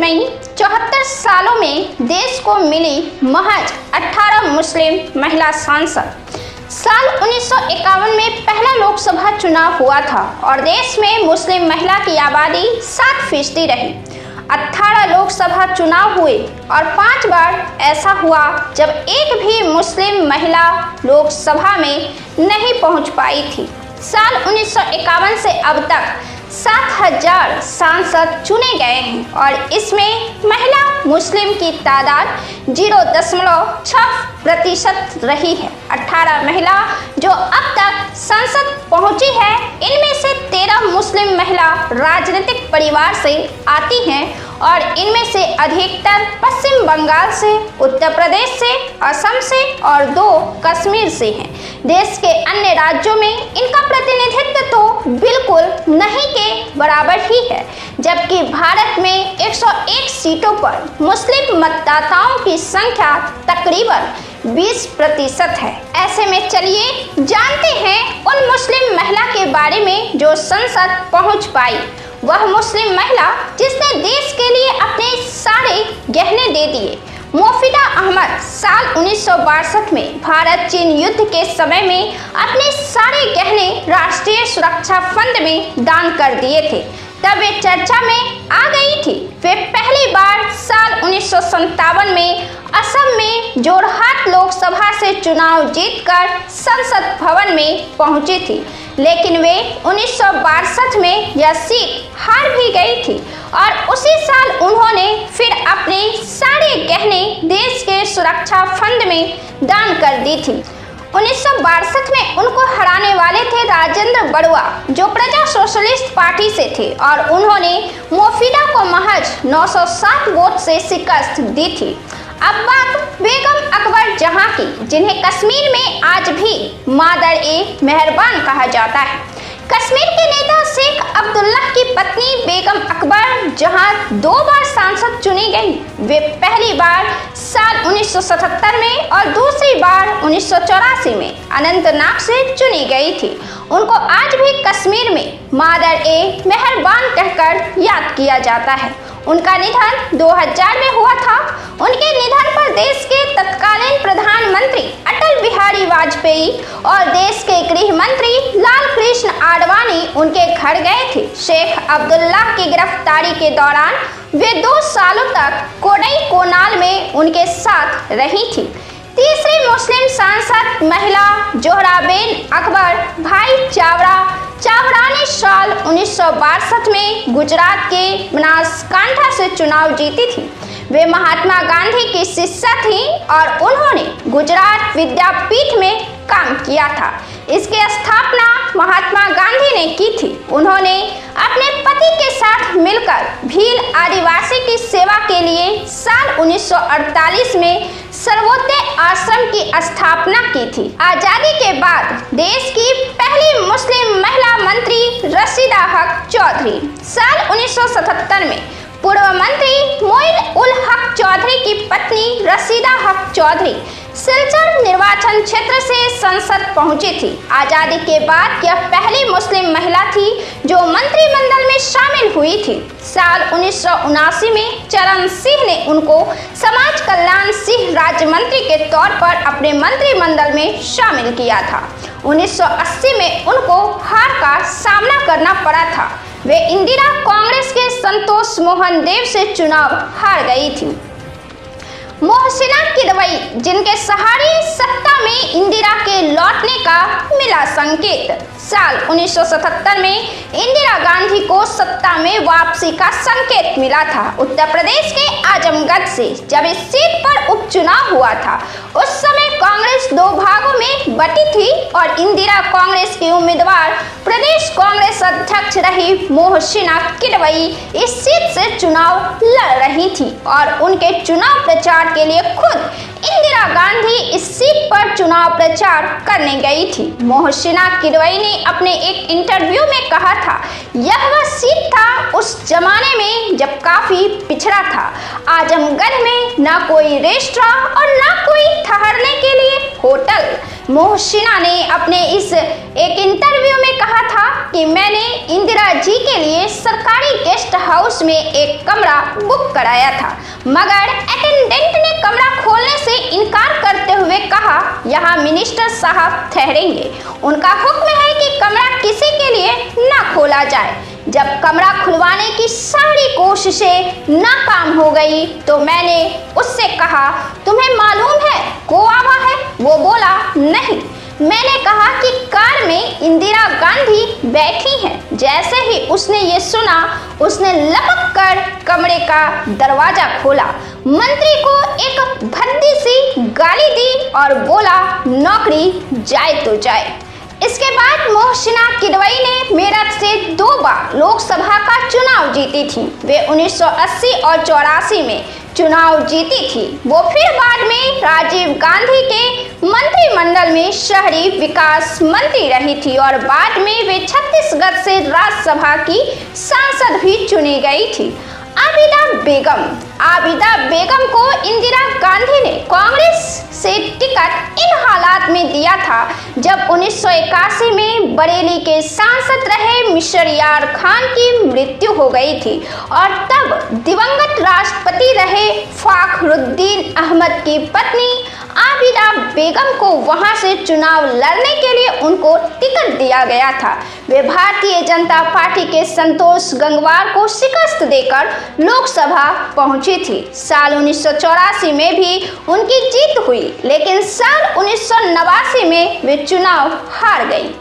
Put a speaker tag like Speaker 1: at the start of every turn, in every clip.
Speaker 1: नहीं 74 सालों में देश को मिली महज 18 मुस्लिम महिला सांसद। साल 1951 में पहला लोकसभा चुनाव हुआ था और देश में मुस्लिम महिला की आबादी 7% रही। 18 लोकसभा चुनाव हुए और 5 बार ऐसा हुआ जब एक भी मुस्लिम महिला लोकसभा में नहीं पहुंच पाई थी। साल 1951 से अब तक 7000 सांसद चुने गए हैं और इसमें महिला मुस्लिम की तादाद 0.6% रही है। 18 महिला जो अब तक संसद पहुंची है, इनमें से 13 मुस्लिम महिला राजनीतिक परिवार से आती हैं और इनमें से अधिकतर पश्चिम बंगाल से, उत्तर प्रदेश से, असम से और 2 कश्मीर से हैं। देश के अन्य राज्यों में इनका प्रतिनिधित्व तो बिल्कुल नहीं के बराबर ही है, जबकि भारत में 101 सीटों पर मुस्लिम मतदाताओं की संख्या तकरीबन 20% है। ऐसे में चलिए जानते हैं उन मुस्लिम महिला के बारे में जो संसद पहुंच पाई। वह मुस्लिम महिला जिसने देश के लिए अपने सारे गहने दे दिए। मोफिदा अहमद साल 1962 में भारत चीन युद्ध के समय में अपने सारे गहने राष्ट्रीय सुरक्षा फंड में दान कर दिए थे। तब वे चर्चा में आ गई थी। वे पहली बार साल 1957 में असम में जोरहाट लोकसभा से चुनाव जीतकर संसद भवन में पहुंची थी, लेकिन वे 1962 में यह सीट हार भी गई थी और उसी साल उन्होंने फिर अपने सारे गहने देश के सुरक्षा फंड में दान कर दी थी। 1962 में उनको हराने वाले थे राजेंद्र बरुआ, जो प्रजा सोशलिस्ट पार्टी से थे, और उन्होंने मोफिदा को महज 907 वोट से शिकस्त दी थी। अब बात बेगम अकबर जहां की, जिन्हें कश्मीर में आज भी मादर-ए-मेहरबान कहा जाता है। कश्मीर के नेता शेख अब्दुल्लाह की पत्नी बेगम अकबर जहां 2 बार सांसद चुनी गई। वे पहली बार साल 1977 में और दूसरी बार 1984 में अनंतनाग से चुनी गई थी। उनको आज भी कश्मीर में मादर-ए-मेहरबान कहकर याद किया जाता है। उनका निधन 2000 में हुआ था। उनके निधन पर देश के तत्कालीन प्रधानमंत्री अटल बिहारी वाजपेयी और देश के गृह मंत्री लाल कृष्ण आडवाणी उनके घर गए थे। शेख अब्दुल्लाह की गिरफ्तारी के दौरान वे 2 सालों तक कोडई कोनाल में उनके साथ रही थी। तीसरी मुस्लिम सांसद महिला जोहराबेन अकबर भाई चावड़ा ने साल 1962 में गुजरात के बनासकांठा से चुनाव जीती थी। वे महात्मा गांधी की शिष्या थीं और उन्होंने गुजरात विद्यापीठ में काम किया था। इसकी स्थापना महात्मा गांधी ने की थी। उन्होंने अपने पति के साथ मिलकर भील आदिवासी की सेवा के लिए साल 1948 में सर्वोदय आश्रम की स्थापना की थी। आजादी के बाद देश की पहली मुस्लिम महिला मंत्री रशीदा हक चौधरी साल 1977 में पूर्व मंत्री मोइन उल हक चौधरी की पत्नी रशीदा हक चौधरी सिलचर निर्वाचन क्षेत्र से संसद पहुंची थी। आजादी के बाद यह पहली मुस्लिम महिला थी जो मंत्रिमंडल में शामिल हुई थी। साल 1979 में चरण सिंह ने उनको समाज कल्याण सिंह राज्य मंत्री के तौर पर अपने मंत्रिमंडल में शामिल किया था। 1980 में उनको हार का सामना करना पड़ा था। वे इंदिरा कांग्रेस के संतोष मोहन देव से चुनाव हार गई थी। मोहसिना किदवई, जिनके सहारे सत्ता में इंदिरा के लौटने का मिला संकेत। साल 1977 में इंदिरा गांधी को सत्ता में वापसी का संकेत मिला था। उत्तर प्रदेश के आजमगढ़ से जब इस सीट पर उपचुनाव हुआ था, उस समय कांग्रेस 2 भागों में बटी थी और इंदिरा कांग्रेस की उम्मीदवार प्रदेश कांग्रेस अध्यक्ष रही मोहसिना किदवई इस सीट से चुनाव लड़ रही थी और उनके चुनाव प्रचार के लिए खुद इंदिरा गांधी इस सीट पर चुनाव प्रचार करने गई थी। मोहसिना किदवई ने अपने एक इंटरव्यू में कहा था, यह वह सीट था उस जमाने में जब काफी पिछड़ा था। आजमगढ़ में ना कोई रेस्टोरेंट और ना कोई ठहरने के लिए होटल। मोहसिना ने अपने इस एक इंटरव्यू में कहा था कि मैंने इंदिरा जी के लिए सरकारी गेस्ट हाउस में एक कमरा बुक कराया था, मगर अटेंडेंट ने कमरा खोलने से इनकार करते हुए कहा, यहाँ मिनिस्टर साहब ठहरेंगे, उनका हुक्म है कि कमरा किसी के लिए ना खोला जाए। जब कमरा खुलवाने की सारी कोशिशें नाकाम हो गई तो मैंने उससे कहा, तुम्हें मालूम है कौन आया है? वो बोला, नहीं। मैंने कहा कि कार में इंदिरा गांधी बैठी हैं। जैसे ही उसने ये सुना, उसने लपक कर कमरे का दरवाजा खोला, मंत्री को एक भद्दी सी गाली दी और बोला, नौकरी जाए तो जाए। इसके बाद मोहसिना किदवई ने मेरठ से 2 बार लोकसभा का चुनाव जीती थी। वे 1980 और 84 में चुनाव जीती थी। वो फिर बाद में राजीव गांधी के मंत्रिमंडल में शहरी विकास मंत्री रही थी और बाद में वे छत्तीसगढ़ से राज्यसभा की सांसद भी चुनी गई थी। आबिदा बेगम को इंदिरा गांधी ने कांग्रेस से टिकट इन हालात में दिया था जब 1981 में बरेली के सांसद रहे मिशर यार खान की मृत्यु हो गई थी और तब दिवंगत राष्ट्रपति रहे फखरुद्दीन अहमद की पत्नी आबिदा बेगम को वहां से चुनाव लड़ने के लिए उनको टिकट दिया गया था। वे भारतीय जनता पार्टी के संतोष गंगवार को शिकस्त देकर लोकसभा पहुंची थी। साल 1984 में भी उनकी जीत हुई, लेकिन साल 1989 में वे चुनाव हार गई।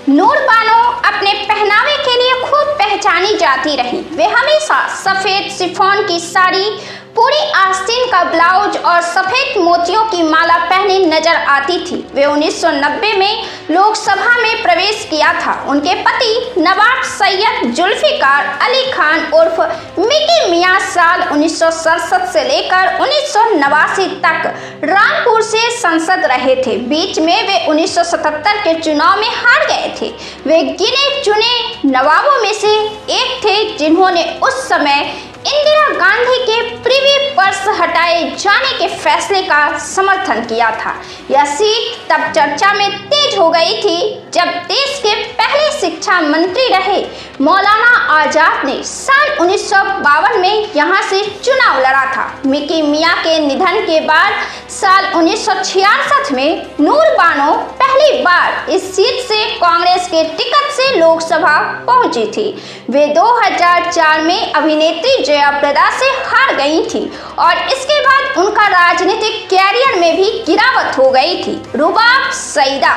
Speaker 1: नूर बानो अपने पहनावे के लिए खूब पहचानी जाती रही। वे हमेशा सफेद शिफॉन की साड़ी, पूरी आस्तीन का ब्लाउज और सफेद मोतियों की माला पहने नजर आती थी। वे 1990 में लोकसभा में प्रवेश किया था। उनके पति नवाब सैयद जुल्फिकार अली खान उर्फ मिकी मियां साल 1967 से लेकर 1989 तक रामपुर से सांसद रहे थे। बीच में वे 1977 के चुनाव में हार गए थे। वे गिने चुने नवाबों में से एक थे जिन्होंने उस समय इंदिरा गांधी के प्रिवी पर्स हटाए जाने के फैसले का समर्थन किया था। यह सीट तब चर्चा में तेज हो गई थी जब देश के पहले शिक्षा मंत्री रहे मौलाना आजाद ने साल 1952 में यहां से चुनाव लड़ा था। मिकी मियां के निधन के बाद साल 1966 में नूर बानो पहली बार इस सीट से कांग्रेस के टिकट से लोकसभा पहुंची थी। वे 2004 में अभिनेत्री जयाप्रदा से हार गई थी और इसके बाद उनका राजनीतिक कैरियर में भी गिरावट हो गई थी। रुबाब सईदा,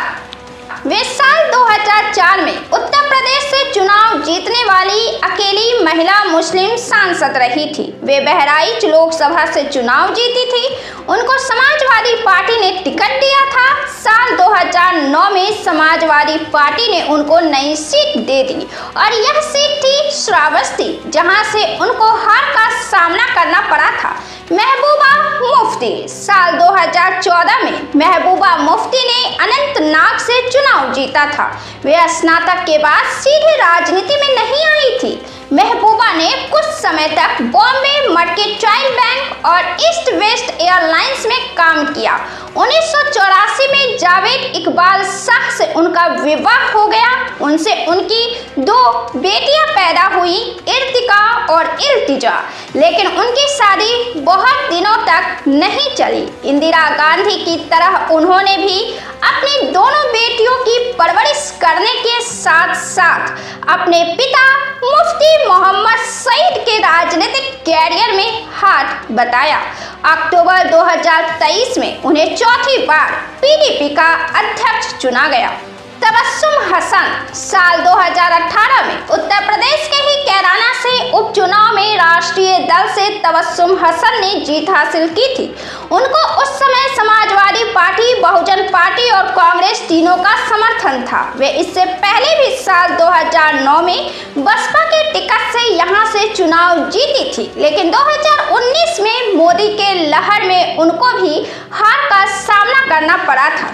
Speaker 1: वे साल 2004 में उत्तर प्रदेश से चुनाव जीतने वाली अकेली महिला मुस्लिम सांसद रही थी। वे बहराइच लोकसभा से चुनाव जीती थी। उनको समाजवादी पार्टी ने टिकट दिया था। साल 2009 में समाजवादी पार्टी ने उनको नई सीट दे दी और यह सीट थी श्रावस्ती, जहां से उनको हार का सामना करना पड़ा था। महबूबा मुफ्ती, साल 2014 में महबूबा मुफ्ती ने अनंतनाग से चुनाव जीता था। वे स्नातक के बाद सीधे राजनीति में नहीं आई थी। महबूबा ने कुछ समय तक बॉम्बे मर्केंटाइल बैंक और ईस्ट वेस्ट एयरलाइंस में काम किया। 1984 में जावेद इकबाल शाह से उनका विवाह हो गया। उनसे उनकी 2 बेटियां पैदा हुई, इर्तिका और इल्तिजा, लेकिन उनकी शादी बहुत दिनों तक नहीं चली। इंदिरा गांधी की तरह उन्होंने भी अपनी दोनों बेटियों की परवरिश करने के साथ साथ अपने पिता मुफ्ती मोहम्मद सईद के राजनीतिक कैरियर में हाथ बटाया। अक्टूबर 2023 में उन्हें चौथी बार पीडीपी का अध्यक्ष चुना गया। तबस्सुम हसन, साल 2018 में उत्तर प्रदेश के ही कैराना से उपचुनाव में राष्ट्रीय दल से तबस्सुम हसन ने जीत हासिल की थी। उनको उस समय समाजवादी पार्टी, बहुजन पार्टी और कांग्रेस तीनों का समर्थन था। वे इससे पहले भी साल 2009 में बसपा के टिकट से यहां से चुनाव जीती थी, लेकिन 2019 में मोदी के लहर में उनको भी हार का सामना करना पड़ा था।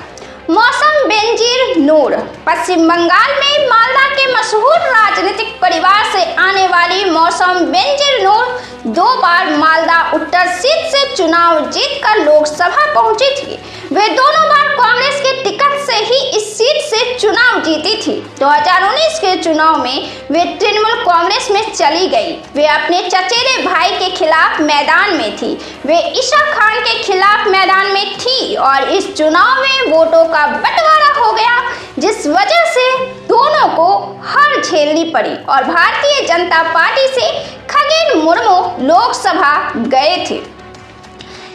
Speaker 1: मौसम बेनजीर नूर, पश्चिम बंगाल में मालदा के मशहूर राजनीतिक परिवार से आने वाली मौसम बेनजीर नूर 2 बार मालदा उत्तर सीट से चुनाव जीतकर लोकसभा पहुंची थी। वे दोनों बार कांग्रेस के टिकट से ही इस सीट से चुनाव जीती थी। 2019 के चुनाव में वे तृणमूल कांग्रेस में चली गई। वे अपने चचेरे भाई के खिलाफ मैदान में थी। वे ईशा खान के खिलाफ मैदान में थी और इस चुनाव में वोटों का बंटवारा हो गया, जिस वजह से दोनों को हार झेलनी पड़ी और भारतीय जनता पार्टी से खगेन मुर्मू लोकसभा गए थे।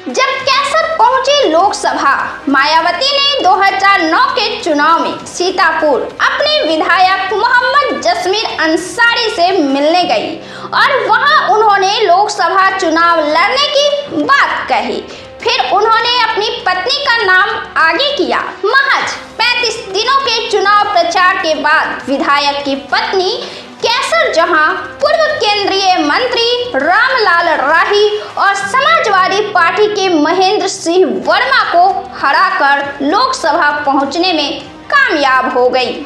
Speaker 1: जब कैसर पहुंची लोकसभा, मायावती ने 2009 के चुनाव में सीतापुर अपने विधायक मोहम्मद जसमीर अंसारी से मिलने गई और वहां उन्होंने लोकसभा चुनाव लड़ने की बात कही। फिर उन्होंने अपनी पत्नी का नाम आगे किया। महज 35 दिनों के चुनाव प्रचार के बाद विधायक की पत्नी कैसर जहां पूर्व केंद्रीय मंत्री रामलाल राही और समाजवादी पार्टी के महेंद्र सिंह वर्मा को हराकर लोकसभा पहुंचने में कामयाब हो गई।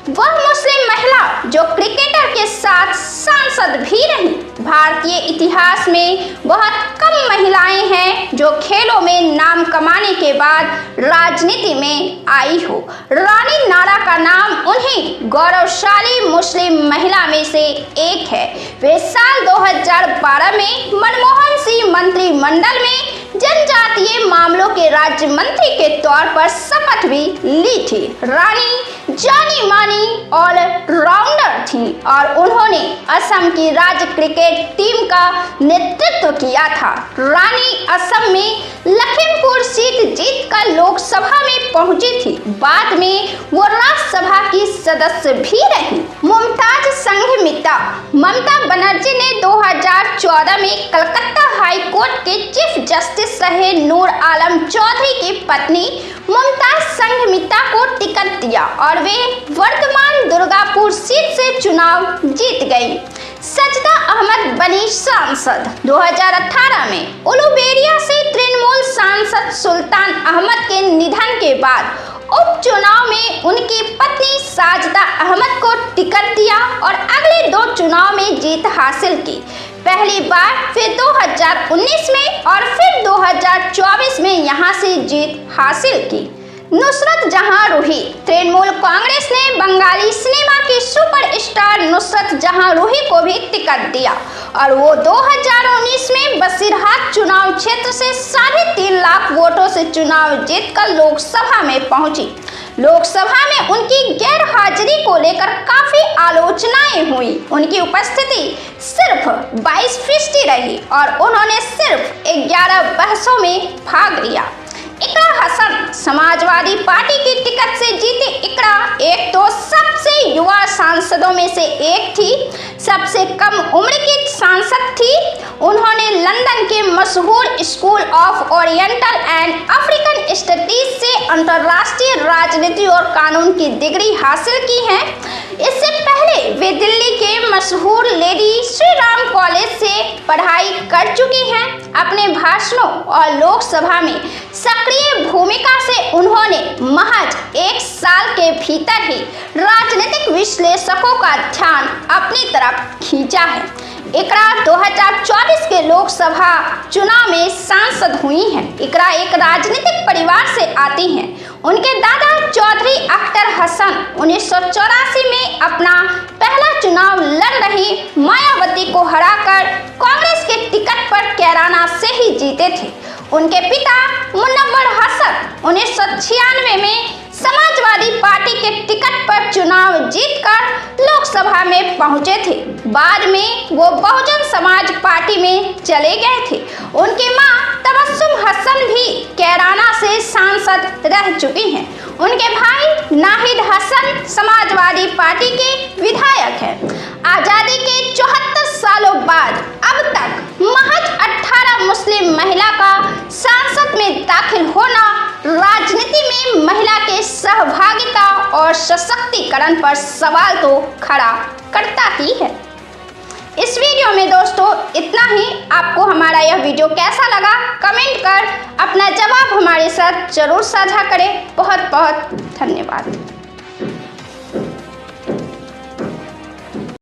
Speaker 1: वह मुस्लिम महिला जो क्रिकेटर के साथ सांसद भी रही। भारतीय इतिहास में बहुत कम महिलाएं हैं जो खेलों में नाम कमाने के बाद राजनीति में आई हो। रानी नाड़ा का नाम उन्हीं गौरवशाली मुस्लिम महिला में से एक है। वे साल 2012 में मनमोहन सिंह मंत्रिमंडल में जनजातीय मामलों के राज्य मंत्री के तौर पर शपथ भी ली थी। रानी जानी मानी ऑलराउंडर थी और उन्होंने असम की राज्य क्रिकेट टीम का नेतृत्व किया था। रानी असम में लखीमपुर सीट जीतकर लोकसभा में पहुंची थी। बाद में वो राज्यसभा की सदस्य भी रही। मुमताज संघमित्रा, ममता बनर्जी ने 2014 में कलकत्ता हाई कोर्ट के चीफ जस्टिस रहे नूर आलम चौधरी की पत्नी मुमताज संघमित्रा को टिकट दिया और वे वर्तमान दुर्गापुर सीट से चुनाव जीत गई। सजदा अहमद बनी सांसद। 2018 में उलूबेरिया से तृणमूल सांसद सुल्तान अहमद के निधन के बाद उपचुनाव में उनकी पत्नी साजदा अहमद को टिकट दिया और अगले 2 चुनाव में जीत हासिल की। पहली बार फिर 2019 में और फिर 2024 में यहां से जीत हासिल की। नुसरत जहां रूही। तृणमूल कांग्रेस ने बंगाली सिनेमा की सुपरस्टार नुसरत जहां रूही को भी टिकट दिया और वो 2019 में बसीरहाट चुनाव क्षेत्र से 3.5 लाख वोटों से चुनाव जीतकर लोकसभा में पहुंची। लोकसभा में उनकी गैर हाजिरी को लेकर काफी आलोचनाएं हुई। उनकी उपस्थिति सिर्फ 22% रही और उन्होंने सिर्फ 11 बहसों में भाग लिया। इकरा हसन समाजवादी पार्टी की टिकट से जीती। इकरा एक तो सबसे युवा सांसदों में से एक थी, सबसे कम उम्र की सांसद थी। उन्होंने लंदन के मशहूर school of oriental and African studies से अंतर्राष्ट्रीय राजनीति और कानून की डिग्री हासिल की है। इससे पहले वे दिल्ली के मशहूर लेडी श्री राम कॉलेज से पढ़ाई कर चुकी हैं। अपने भाषणों और लोकसभा में सक्रिय भूमिका से उन्होंने महज 1 साल के भीतर ही राजनीतिक विश्लेषकों का ध्यान अपनी तरफ खींचा है। इकरा 2024 के लोकसभा चुनाव में सांसद हुई हैं। इकरा एक राजनीतिक परिवार से आती हैं। उनके दादा चौधरी अख्तर हसन 1984 में अपना पहला चुनाव लड़ रही मायावती को हराकर कांग्रेस के टिकट पर कैराना से ही जीते थे। उनके पिता मुनव्वर हसन 1996 में समाजवादी पार्टी के टिकट पर चुनाव जीतकर लोकसभा में पहुंचे थे। बाद में वो बहुजन समाज पार्टी में चले गए थे। उनकी मां तबस्सुम हसन भी कैराना से सांसद रह चुकी हैं। उनके भाई नाहिद हसन समाजवादी पार्टी के विधायक हैं। आजादी के 74 सालों बाद अब तक महज 18 मुस्लिम महिला का संसद में दाखिल होना राजनीति में महिला के सहभागिता और सशक्तिकरण पर सवाल तो खड़ा करता ही है। इस वीडियो में दोस्तों इतना ही। आपको हमारा यह वीडियो कैसा लगा कमेंट कर अपना जवाब हमारे साथ जरूर साझा करें। बहुत बहुत धन्यवाद।